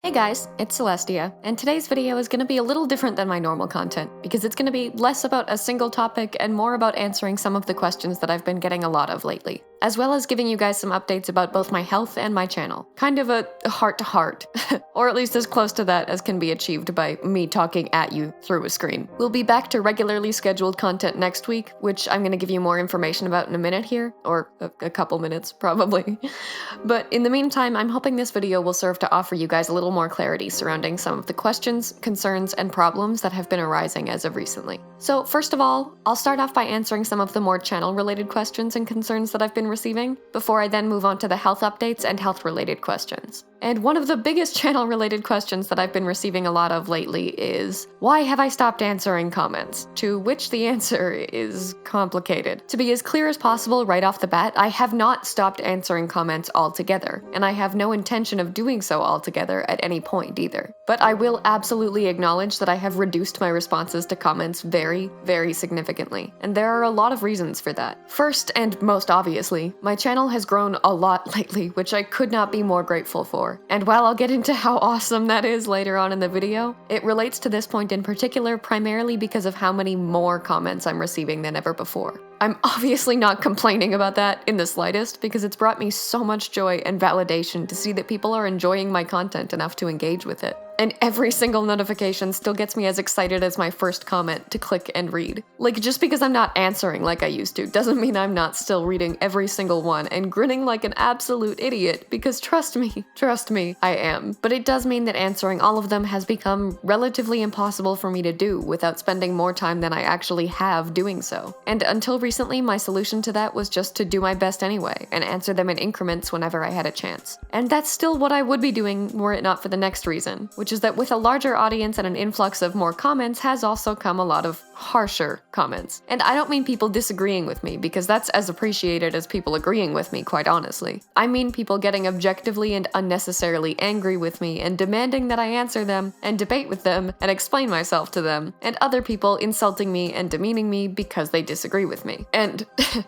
Hey guys, it's Celestia, and today's video is going to be a little different than my normal content, because it's going to be less about a single topic and more about answering some of the questions that I've been getting a lot of lately, as well as giving you guys some updates about both my health and my channel. Kind of a heart-to-heart, or at least as close to that as can be achieved by me talking at you through a screen. We'll be back to regularly scheduled content next week, which I'm going to give you more information about in a minute here, or a couple minutes, probably. But in the meantime, I'm hoping this video will serve to offer you guys a little more clarity surrounding some of the questions, concerns, and problems that have been arising as of recently. So first of all, I'll start off by answering some of the more channel-related questions and concerns that I've been receiving, before I then move on to the health updates and health-related questions. And one of the biggest channel-related questions that I've been receiving a lot of lately is, why have I stopped answering comments? To which the answer is complicated. To be as clear as possible right off the bat, I have not stopped answering comments altogether, and I have no intention of doing so altogether at any point either. But I will absolutely acknowledge that I have reduced my responses to comments very, very significantly, and there are a lot of reasons for that. First, and most obviously, my channel has grown a lot lately, which I could not be more grateful for. And while I'll get into how awesome that is later on in the video, it relates to this point in particular primarily because of how many more comments I'm receiving than ever before. I'm obviously not complaining about that in the slightest, because it's brought me so much joy and validation to see that people are enjoying my content enough to engage with it. And every single notification still gets me as excited as my first comment to click and read. Like, just because I'm not answering like I used to doesn't mean I'm not still reading every single one and grinning like an absolute idiot, because trust me, I am. But it does mean that answering all of them has become relatively impossible for me to do without spending more time than I actually have doing so. And until recently, my solution to that was just to do my best anyway and answer them in increments whenever I had a chance. And that's still what I would be doing were it not for the next reason, which is that with a larger audience and an influx of more comments has also come a lot of harsher comments. And I don't mean people disagreeing with me, because that's as appreciated as people agreeing with me, quite honestly. I mean people getting objectively and unnecessarily angry with me and demanding that I answer them and debate with them and explain myself to them, and other people insulting me and demeaning me because they disagree with me. And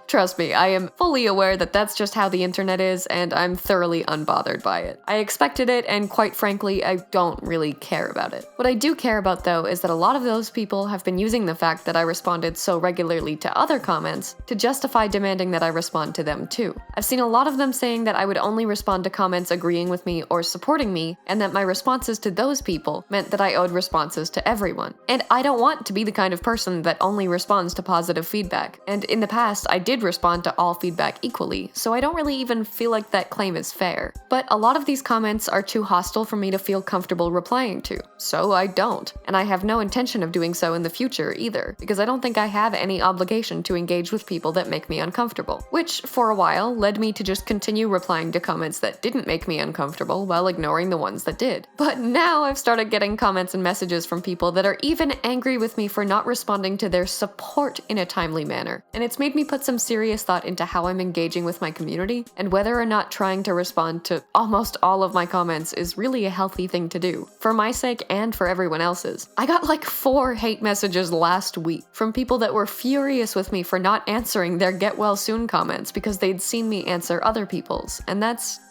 trust me, I am fully aware that that's just how the internet is, and I'm thoroughly unbothered by it. I expected it, and quite frankly, I don't really care about it. What I do care about, though, is that a lot of those people have been using the fact that I responded so regularly to other comments to justify demanding that I respond to them too. I've seen a lot of them saying that I would only respond to comments agreeing with me or supporting me, and that my responses to those people meant that I owed responses to everyone. And I don't want to be the kind of person that only responds to positive feedback. And in the past, I did respond to all feedback equally, so I don't really even feel like that claim is fair. But a lot of these comments are too hostile for me to feel comfortable replying to, so I don't. And I have no intention of doing so in the future either, because I don't think I have any obligation to engage with people that make me uncomfortable. Which, for a while, led me to just continue replying to comments that didn't make me uncomfortable while ignoring the ones that did. But now I've started getting comments and messages from people that are even angry with me for not responding to their support in a timely manner. And it's made me put some serious thought into how I'm engaging with my community, and whether or not trying to respond to almost all of my comments is really a healthy thing to do, for my sake and for everyone else's. I got like 4 hate messages last week from people that were furious with me for not answering their get well soon comments because they'd seen me answer other people's, and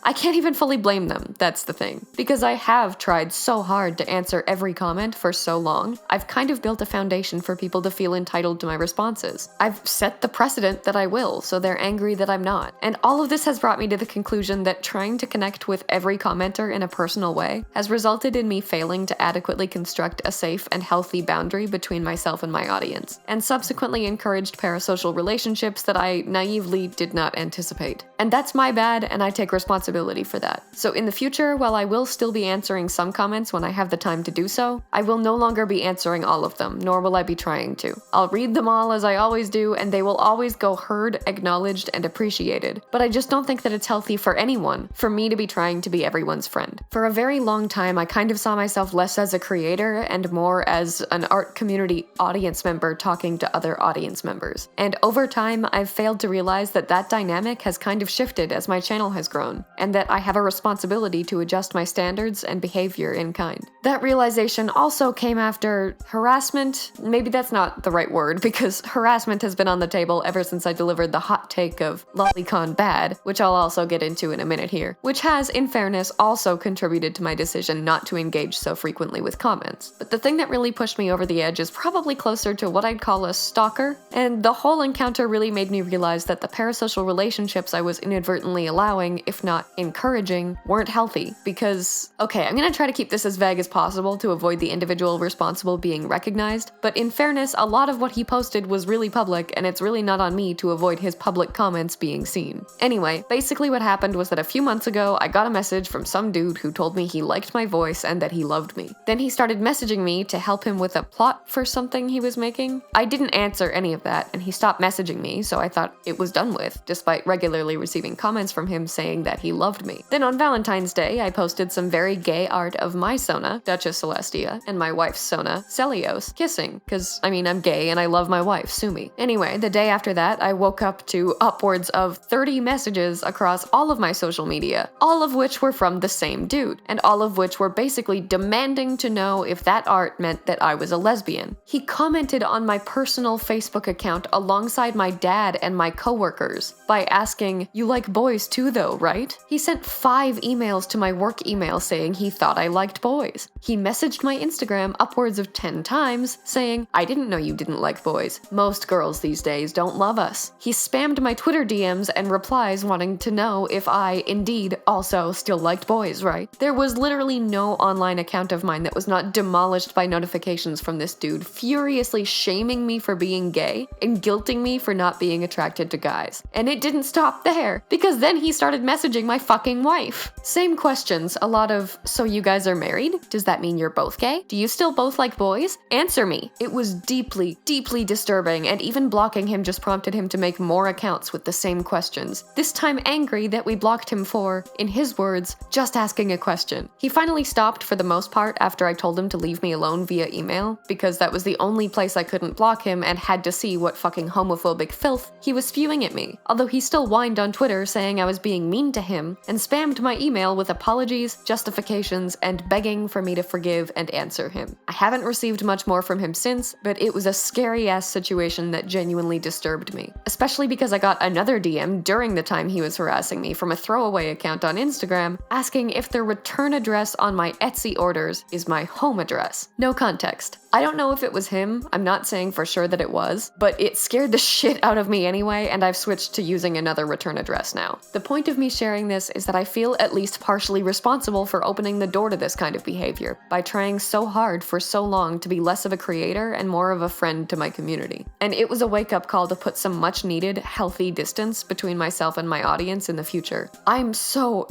I can't even fully blame them, that's the thing. Because I have tried so hard to answer every comment for so long, I've kind of built a foundation for people to feel entitled to my responses. I've set the precedent that I will, so they're angry that I'm not. And all of this has brought me to the conclusion that trying to connect with every commenter in a personal way has resulted in me failing to adequately construct a safe and healthy boundary between myself and my audience, and subsequently encouraged parasocial relationships that I naively did not anticipate. And that's my bad, and I take responsibility for that. So in the future, while I will still be answering some comments when I have the time to do so, I will no longer be answering all of them, nor will I be trying to. I'll read them all as I always do, and they will always go heard, acknowledged, and appreciated. But I just don't think that it's healthy for anyone for me to be trying to be everyone's friend. For a very long time, I kind of saw myself less as a creator and more as an art community audience member talking to other audience members. And over time, I've failed to realize that that dynamic has kind of shifted as my channel has grown, and that I have a responsibility to adjust my standards and behavior in kind. That realization also came after harassment. Maybe that's not the right word, because harassment has been on the table ever since I delivered the hot take of lolicon bad, which I'll also get into in a minute here, which has, in fairness, also contributed to my decision not to engage so frequently with comments. But the thing that really pushed me over the edge is probably closer to what I'd call a stalker, and the whole encounter really made me realize that the parasocial relationships I was inadvertently allowing, if not encouraging, weren't healthy. Because, okay, I'm gonna try to keep this as vague as possible to avoid the individual responsible being recognized, but in fairness, a lot of what he posted was really public, and it's really not on me to avoid his public comments being seen. Anyway, basically what happened was that a few months ago, I got a message from some dude who told me he liked my voice and that he loved me. Then he started messaging me to help him with a plot for something he was making. I didn't answer any of that, and he stopped messaging me, so I thought it was done with, despite regularly receiving comments from him saying that he loved me. Then on Valentine's Day, I posted some very gay art of my Sona, Duchess Celestia, and my wife's Sona, Celios, kissing, cause I mean I'm gay and I love my wife, sue me. Anyway, the day after that, I woke up to upwards of 30 messages across all of my social media, all of which were from the same dude, and all of which were basically demanding to know if that art meant that I was a lesbian. He commented on my personal Facebook account alongside my dad and my coworkers by asking, "You like boys too though, right?" He sent 5 emails to my work email saying he thought I liked boys. He messaged my Instagram upwards of 10 times saying, "I didn't know you didn't like boys. Most girls these days don't love us." He spammed my Twitter DMs and replies wanting to know if I, indeed, also still liked boys, right? There was literally no online account of mine that was not demolished by notifications from this dude furiously shaming me for being gay and guilting me for not being attracted to guys. And it didn't stop there, because then he started messaging my fucking wife. Same questions, a lot of, "So you guys are married? Does that mean you're both gay? Do you still both like boys? Answer me." It was deeply, deeply disturbing, and even blocking him just prompted him to make more accounts with the same questions, this time angry that we blocked him for, in his words, just asking a question. He finally stopped for the most part after I told him to leave me alone via email, because that was the only place I couldn't block him and had to see what fucking homophobic filth he was spewing at me, although he still whined on Twitter saying I was being mean to him and spammed my email with apologies, justifications, and begging for me to forgive and answer him. I haven't received much more from him since, but it was a scary-ass situation that genuinely disturbed me, especially because I got another DM during the time he was harassing me from a throwaway account on Instagram asking if the return address on my Etsy orders is my home address. No context. I don't know if it was him, I'm not saying for sure that it was, but it scared the shit out of me anyway, and I've switched to using another return address now. The point of me sharing this is that I feel at least partially responsible for opening the door to this kind of behavior, by trying so hard for so long to be less of a creator and more of a friend to my community. And it was a wake-up call to put some much-needed, healthy distance between myself and my audience in the future. I'm so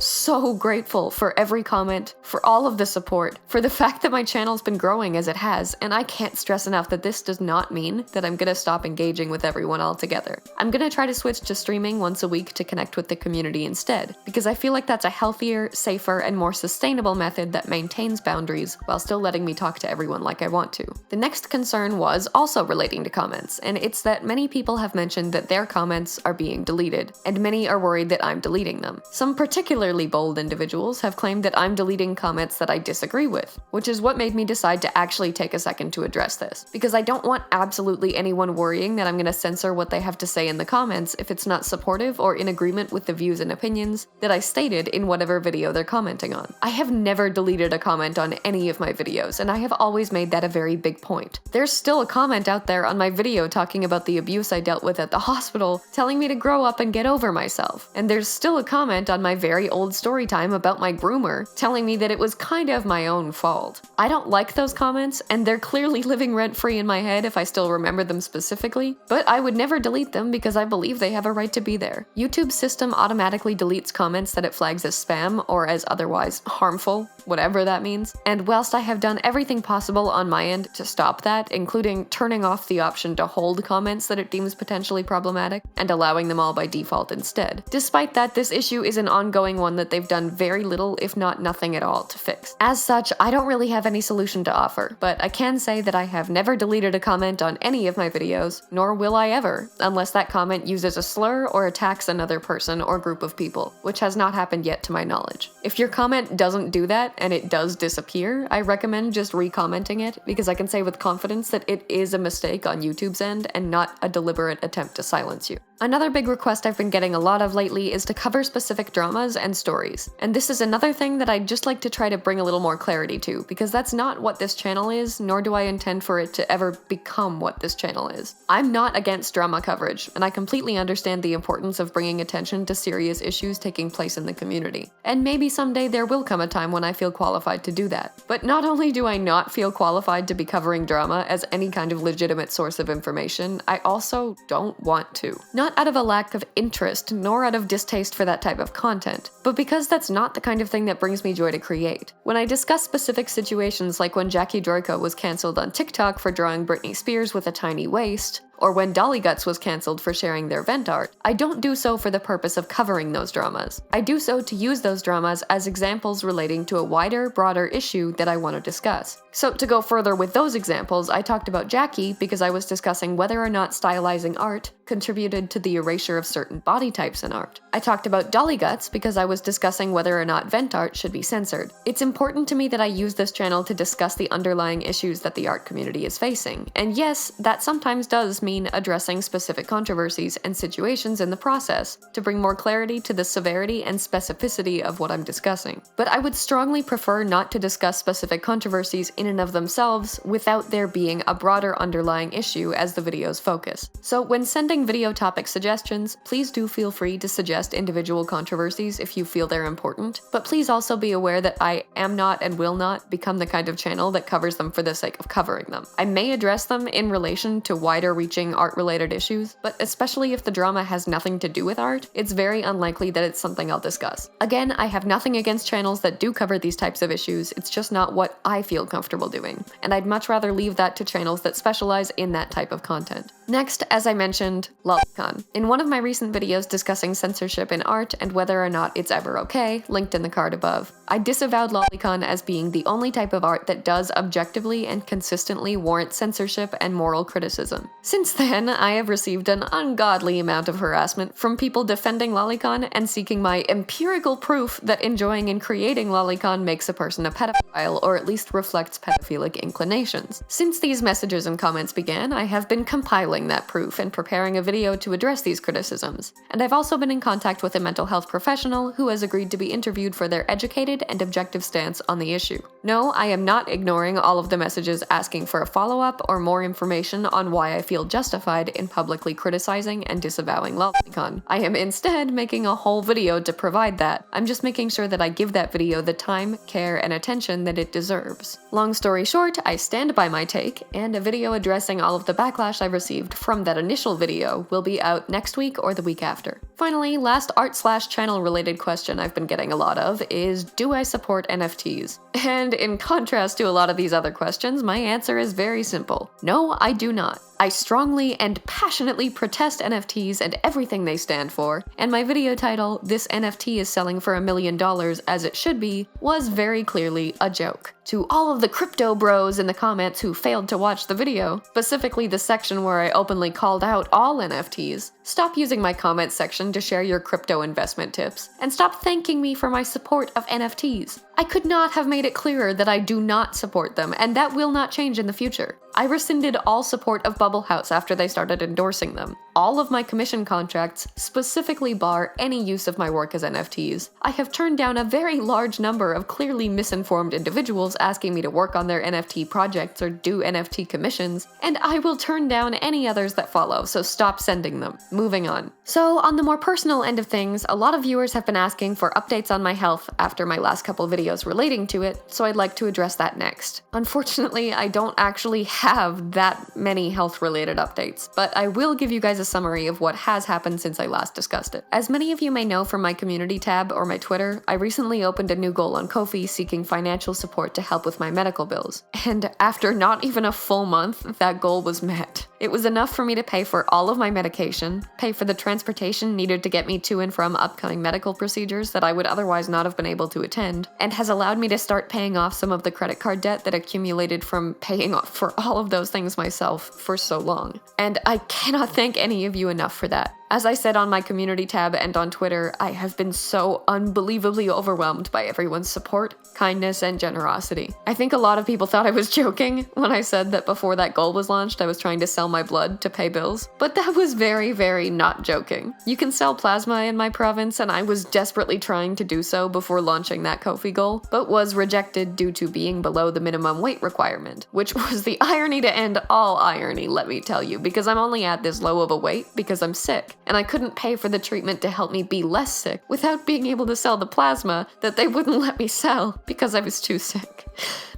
grateful for every comment, for all of the support, for the fact that my channel's been growing as it has, and I can't stress enough that this does not mean that I'm gonna stop engaging with everyone altogether. I'm gonna try to switch to streaming once a week to connect with the community instead, because I feel like that's a healthier, safer, and more sustainable method that maintains boundaries while still letting me talk to everyone like I want to. The next concern was also relating to comments, and it's that many people have mentioned that their comments are being deleted, and many are worried that I'm deleting them. Some particularly bold individuals have claimed that I'm deleting comments that I disagree with, which is what made me decide to actually take a second to address this, because I don't want absolutely anyone worrying that I'm gonna censor what they have to say in the comments if it's not supportive or in agreement with the views and opinions that I stated in whatever video they're commenting on. I have never deleted a comment on any of my videos, and I have always made that a very big point. There's still a comment out there on my video talking about the abuse I dealt with at the hospital, telling me to grow up and get over myself. And there's still a comment on my very old story time about my groomer, telling me that it was kind of my own fault. I don't like those comments, and they're clearly living rent-free in my head if I still remember them specifically, but I would never delete them because I believe they have a right to be there. YouTube's system automatically deletes comments that it flags as spam or as otherwise harmful, whatever that means. And whilst I have done everything possible on my end to stop that, including turning off the option to hold comments that it deems potentially problematic and allowing them all by default instead, despite that, this issue is an ongoing one that they've done very little, if not nothing at all, to fix. As such, I don't really have any solution to offer, but I can say that I have never deleted a comment on any of my videos, nor will I ever, unless that comment uses a slur or attacks another person or group of people, which has not happened yet to my knowledge. If your comment doesn't do that, and it does disappear, I recommend just re-commenting it, because I can say with confidence that it is a mistake on YouTube's end and not a deliberate attempt to silence you. Another big request I've been getting a lot of lately is to cover specific dramas and stories. And this is another thing that I'd just like to try to bring a little more clarity to, because that's not what this channel is, nor do I intend for it to ever become what this channel is. I'm not against drama coverage, and I completely understand the importance of bringing attention to serious issues taking place in the community. And maybe someday there will come a time when I feel qualified to do that. But not only do I not feel qualified to be covering drama as any kind of legitimate source of information, I also don't want to. Not out of a lack of interest, nor out of distaste for that type of content, but because that's not the kind of thing that brings me joy to create. When I discuss specific situations like when Jackie Droiko was cancelled on TikTok for drawing Britney Spears with a tiny waist, or when Dolly Guts was cancelled for sharing their vent art, I don't do so for the purpose of covering those dramas. I do so to use those dramas as examples relating to a wider, broader issue that I want to discuss. So to go further with those examples, I talked about Jackie because I was discussing whether or not stylizing art contributed to the erasure of certain body types in art. I talked about Dolly Guts because I was discussing whether or not vent art should be censored. It's important to me that I use this channel to discuss the underlying issues that the art community is facing. And yes, that sometimes does mean addressing specific controversies and situations in the process to bring more clarity to the severity and specificity of what I'm discussing. But I would strongly prefer not to discuss specific controversies in and of themselves without there being a broader underlying issue as the video's focus. So when sending video topic suggestions, please do feel free to suggest individual controversies if you feel they're important, but please also be aware that I am not and will not become the kind of channel that covers them for the sake of covering them. I may address them in relation to wider reaching art-related issues, but especially if the drama has nothing to do with art, it's very unlikely that it's something I'll discuss. Again, I have nothing against channels that do cover these types of issues, it's just not what I feel comfortable doing, and I'd much rather leave that to channels that specialize in that type of content. Next, as I mentioned, lolicon. In one of my recent videos discussing censorship in art and whether or not it's ever okay, linked in the card above, I disavowed lolicon as being the only type of art that does objectively and consistently warrant censorship and moral criticism. Since then, I have received an ungodly amount of harassment from people defending lolicon and seeking my empirical proof that enjoying and creating lolicon makes a person a pedophile, or at least reflects pedophilic inclinations. Since these messages and comments began, I have been compiling that proof and preparing a video to address these criticisms. And I've also been in contact with a mental health professional who has agreed to be interviewed for their educated and objective stance on the issue. No, I am not ignoring all of the messages asking for a follow-up or more information on why I feel justified in publicly criticizing and disavowing lolicon. I am instead making a whole video to provide that. I'm just making sure that I give that video the time, care, and attention that it deserves. Long story short, I stand by my take, and a video addressing all of the backlash I received from that initial video will be out next week or the week after. Finally, last art/channel related question I've been getting a lot of is, do I support NFTs? And in contrast to a lot of these other questions, my answer is very simple. No, I do not. I strongly and passionately protest NFTs and everything they stand for, and my video title, "This NFT is selling for $1 million as it should be," was very clearly a joke. To all of the crypto bros in the comments who failed to watch the video, specifically the section where I openly called out all NFTs, stop using my comment section to share your crypto investment tips, and stop thanking me for my support of NFTs. I could not have made it clearer that I do not support them, and that will not change in the future. I rescinded all support of Bubble House after they started endorsing them. All of my commission contracts specifically bar any use of my work as NFTs. I have turned down a very large number of clearly misinformed individuals asking me to work on their NFT projects or do NFT commissions, and I will turn down any others that follow, so stop sending them. Moving on. So, on the more personal end of things, a lot of viewers have been asking for updates on my health after my last couple videos relating to it, so I'd like to address that next. Unfortunately, I don't actually have that many health-related updates, but I will give you guys a summary of what has happened since I last discussed it. As many of you may know from my community tab or my Twitter, I recently opened a new goal on Ko-fi seeking financial support to help with my medical bills. And after not even a full month, that goal was met. It was enough for me to pay for all of my medication, pay for the transportation needed to get me to and from upcoming medical procedures that I would otherwise not have been able to attend, and has allowed me to start paying off some of the credit card debt that accumulated from paying off for all of those things myself for so long. And I cannot thank any of you enough for that. As I said on my community tab and on Twitter, I have been so unbelievably overwhelmed by everyone's support, kindness, and generosity. I think a lot of people thought I was joking when I said that before that goal was launched, I was trying to sell my blood to pay bills, but that was very, very not joking. You can sell plasma in my province, and I was desperately trying to do so before launching that Ko-fi goal, but was rejected due to being below the minimum weight requirement, which was the irony to end all irony, let me tell you, because I'm only at this low of a weight because I'm sick, and I couldn't pay for the treatment to help me be less sick without being able to sell the plasma that they wouldn't let me sell because I was too sick.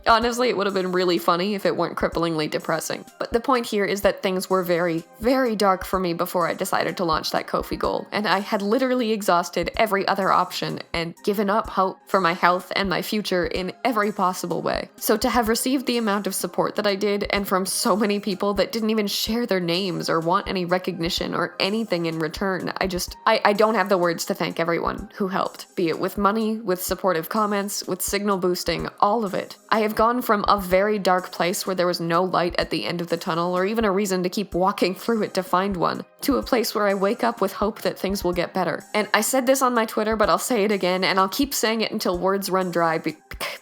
Honestly, it would have been really funny if it weren't cripplingly depressing. But the point here is that things were very, very dark for me before I decided to launch that Ko-fi goal, and I had literally exhausted every other option and given up hope for my health and my future in every possible way. So to have received the amount of support that I did, and from so many people that didn't even share their names or want any recognition or anything in return, I don't have the words to thank everyone who helped, be it with money, with supportive comments, with signal boosting, all of it. I have gone from a very dark place where there was no light at the end of the tunnel or even a reason to keep walking through it to find one, to a place where I wake up with hope that things will get better. And I said this on my Twitter, but I'll say it again, and I'll keep saying it until words run dry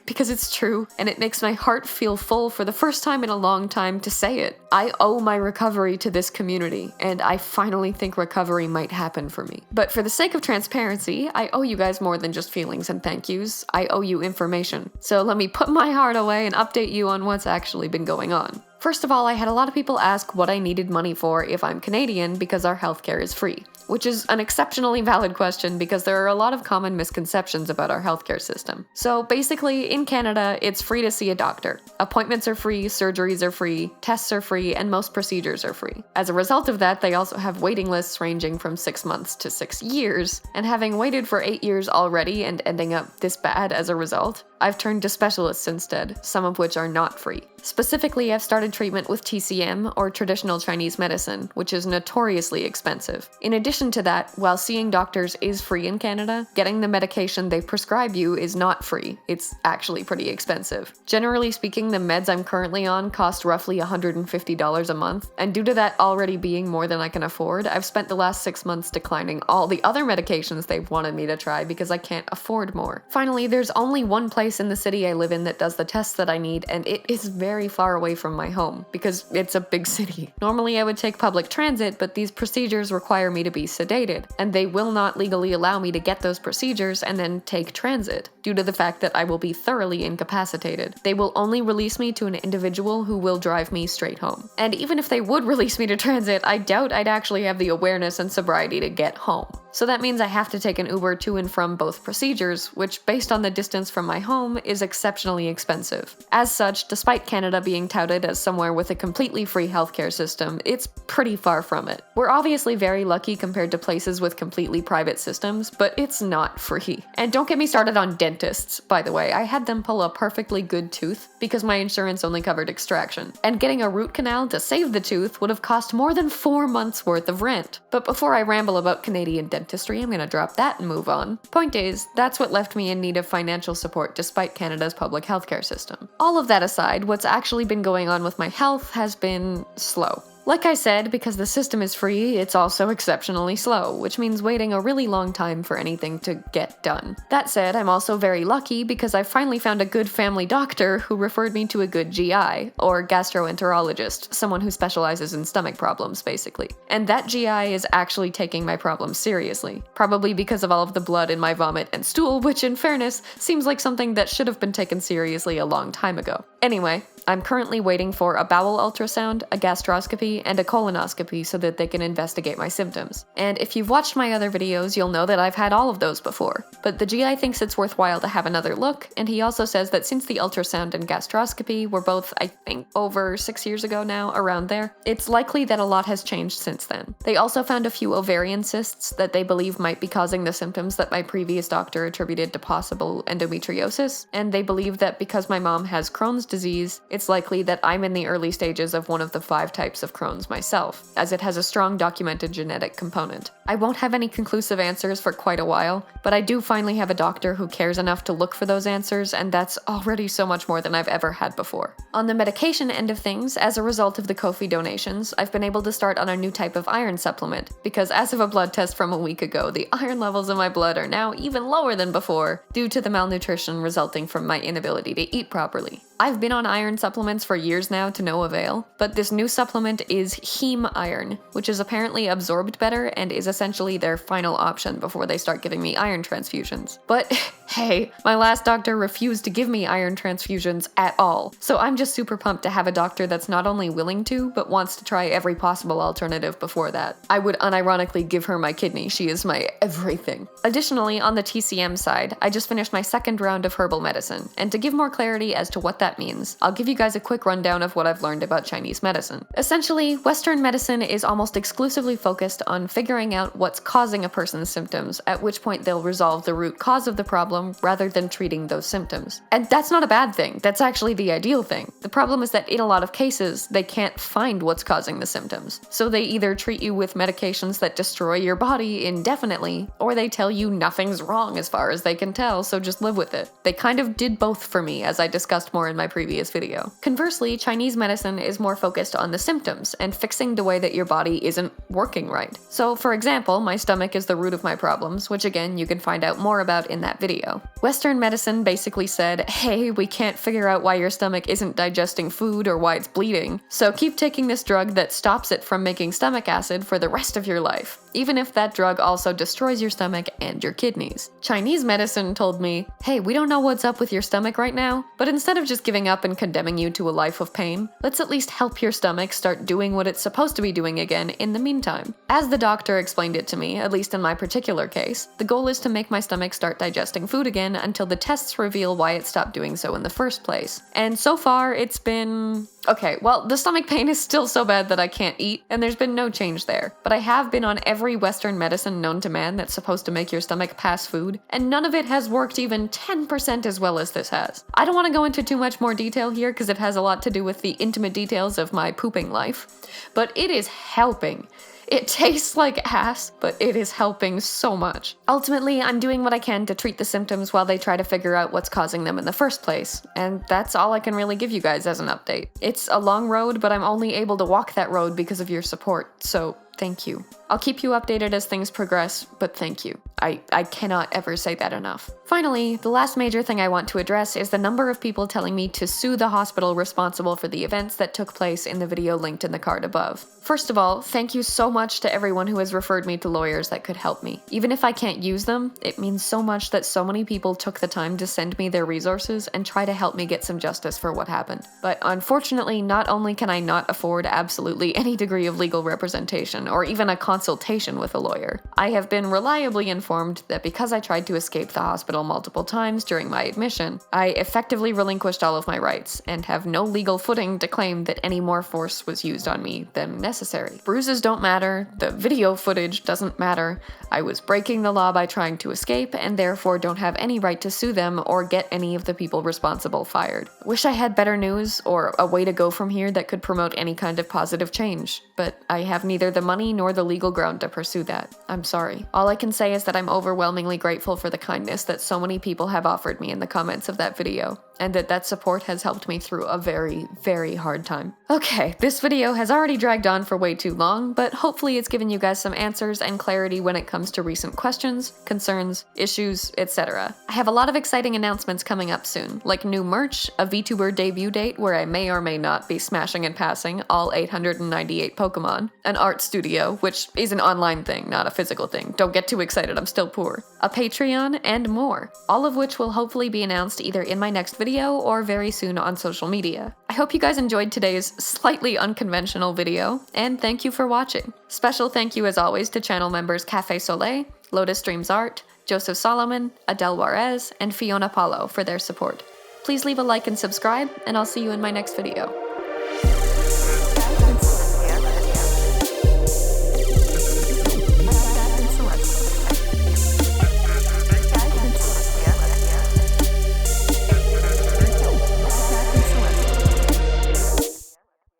because it's true, and it makes my heart feel full for the first time in a long time to say it. I owe my recovery to this community, and I finally think recovery might happen for me. But for the sake of transparency, I owe you guys more than just feelings and thank yous. I owe you information. So let me put my heart away and update you on what's actually been going on. First of all, I had a lot of people ask what I needed money for if I'm Canadian because our healthcare is free, which is an exceptionally valid question because there are a lot of common misconceptions about our healthcare system. So basically, in Canada, it's free to see a doctor. Appointments are free, surgeries are free, tests are free, and most procedures are free. As a result of that, they also have waiting lists ranging from 6 months to 6 years, and having waited for 8 years already and ending up this bad as a result, I've turned to specialists instead, some of which are not free. Specifically, I've started treatment with TCM, or traditional Chinese medicine, which is notoriously expensive. In addition to that, while seeing doctors is free in Canada, getting the medication they prescribe you is not free. It's actually pretty expensive. Generally speaking, the meds I'm currently on cost roughly $150 a month, and due to that already being more than I can afford, I've spent the last 6 months declining all the other medications they've wanted me to try because I can't afford more. Finally, there's only one place in the city I live in that does the tests that I need, and it is very far away from my home because it's a big city. Normally I would take public transit, but these procedures require me to be sedated, and they will not legally allow me to get those procedures and then take transit due to the fact that I will be thoroughly incapacitated. They will only release me to an individual who will drive me straight home. And even if they would release me to transit, I doubt I'd actually have the awareness and sobriety to get home. So that means I have to take an Uber to and from both procedures, which, based on the distance from my home, is exceptionally expensive. As such, despite Canada being touted as somewhere with a completely free healthcare system, it's pretty far from it. We're obviously very lucky compared to places with completely private systems, but it's not free. And don't get me started on dentists, by the way. I had them pull a perfectly good tooth because my insurance only covered extraction. And getting a root canal to save the tooth would have cost more than 4 months worth of rent. But before I ramble about Canadian dentistry, I'm gonna drop that and move on. Point is, that's what left me in need of financial support despite Canada's public healthcare system. All of that aside, what's actually been going on with my health has been slow. Like I said, because the system is free, it's also exceptionally slow, which means waiting a really long time for anything to get done. That said, I'm also very lucky because I finally found a good family doctor who referred me to a good GI, or gastroenterologist, someone who specializes in stomach problems, basically. And that GI is actually taking my problems seriously, probably because of all of the blood in my vomit and stool, which in fairness, seems like something that should have been taken seriously a long time ago. Anyway, I'm currently waiting for a bowel ultrasound, a gastroscopy, and a colonoscopy so that they can investigate my symptoms. And if you've watched my other videos, you'll know that I've had all of those before. But the GI thinks it's worthwhile to have another look, and he also says that since the ultrasound and gastroscopy were both, I think, over 6 years ago now, around there, it's likely that a lot has changed since then. They also found a few ovarian cysts that they believe might be causing the symptoms that my previous doctor attributed to possible endometriosis, and they believe that because my mom has Crohn's disease, it's it's likely that I'm in the early stages of one of the 5 types of Crohn's myself, as it has a strong documented genetic component. I won't have any conclusive answers for quite a while, but I do finally have a doctor who cares enough to look for those answers, and that's already so much more than I've ever had before. On the medication end of things, as a result of the Ko-fi donations, I've been able to start on a new type of iron supplement, because as of a blood test from a week ago, the iron levels in my blood are now even lower than before, due to the malnutrition resulting from my inability to eat properly. I've been on iron supplements for years now to no avail, but this new supplement is heme iron, which is apparently absorbed better and is essentially their final option before they start giving me iron transfusions. But hey, my last doctor refused to give me iron transfusions at all, so I'm just super pumped to have a doctor that's not only willing to, but wants to try every possible alternative before that. I would unironically give her my kidney, she is my everything. Additionally, on the TCM side, I just finished my 2nd round of herbal medicine, and to give more clarity as to what that means, I'll give you guys a quick rundown of what I've learned about Chinese medicine. Essentially, Western medicine is almost exclusively focused on figuring out what's causing a person's symptoms, at which point they'll resolve the root cause of the problem rather than treating those symptoms. And that's not a bad thing, that's actually the ideal thing. The problem is that in a lot of cases, they can't find what's causing the symptoms. So they either treat you with medications that destroy your body indefinitely, or they tell you nothing's wrong as far as they can tell, so just live with it. They kind of did both for me, as I discussed more in my previous video. Conversely, Chinese medicine is more focused on the symptoms and fixing the way that your body isn't working right. So for example, my stomach is the root of my problems, which again you can find out more about in that video. Western medicine basically said, hey, we can't figure out why your stomach isn't digesting food or why it's bleeding, so keep taking this drug that stops it from making stomach acid for the rest of your life, even if that drug also destroys your stomach and your kidneys. Chinese medicine told me, hey, we don't know what's up with your stomach right now, but instead of just giving up and condemning you to a life of pain, let's at least help your stomach start doing what it's supposed to be doing again in the meantime. As the doctor explained it to me, at least in my particular case, the goal is to make my stomach start digesting food again until the tests reveal why it stopped doing so in the first place. And so far, it's been... okay, well, the stomach pain is still so bad that I can't eat, and there's been no change there. But I have been on every Western medicine known to man that's supposed to make your stomach pass food, and none of it has worked even 10% as well as this has. I don't want to go into too much more detail here because it has a lot to do with the intimate details of my pooping life, but it is helping. It tastes like ass, but it is helping so much. Ultimately, I'm doing what I can to treat the symptoms while they try to figure out what's causing them in the first place, and that's all I can really give you guys as an update. It's a long road, but I'm only able to walk that road because of your support, so thank you. I'll keep you updated as things progress, but thank you. I cannot ever say that enough. Finally, the last major thing I want to address is the number of people telling me to sue the hospital responsible for the events that took place in the video linked in the card above. First of all, thank you so much to everyone who has referred me to lawyers that could help me. Even if I can't use them, it means so much that so many people took the time to send me their resources and try to help me get some justice for what happened. But unfortunately, not only can I not afford absolutely any degree of legal representation or even a consultation with a lawyer, I have been reliably informed that because I tried to escape the hospital multiple times during my admission, I effectively relinquished all of my rights and have no legal footing to claim that any more force was used on me than necessary. Bruises don't matter, the video footage doesn't matter, I was breaking the law by trying to escape and therefore don't have any right to sue them or get any of the people responsible fired. Wish I had better news or a way to go from here that could promote any kind of positive change, but I have neither the money nor the legal ground to pursue that. I'm sorry. All I can say is that I'm overwhelmingly grateful for the kindness that so many people have offered me in the comments of that video, and that support has helped me through a very, very hard time. Okay, this video has already dragged on for way too long, but hopefully it's given you guys some answers and clarity when it comes to recent questions, concerns, issues, etc. I have a lot of exciting announcements coming up soon, like new merch, a VTuber debut date where I may or may not be smashing and passing all 898 Pokemon, an art studio, which is an online thing, not a physical thing. Don't get too excited, I'm still poor. A Patreon, and more. All of which will hopefully be announced either in my next video or very soon on social media. I hope you guys enjoyed today's slightly unconventional video, and thank you for watching. Special thank you as always to channel members Cafe Soleil, Lotus Dreams Art, Joseph Solomon, Adele Juarez, and Fiona Paulo for their support. Please leave a like and subscribe, and I'll see you in my next video.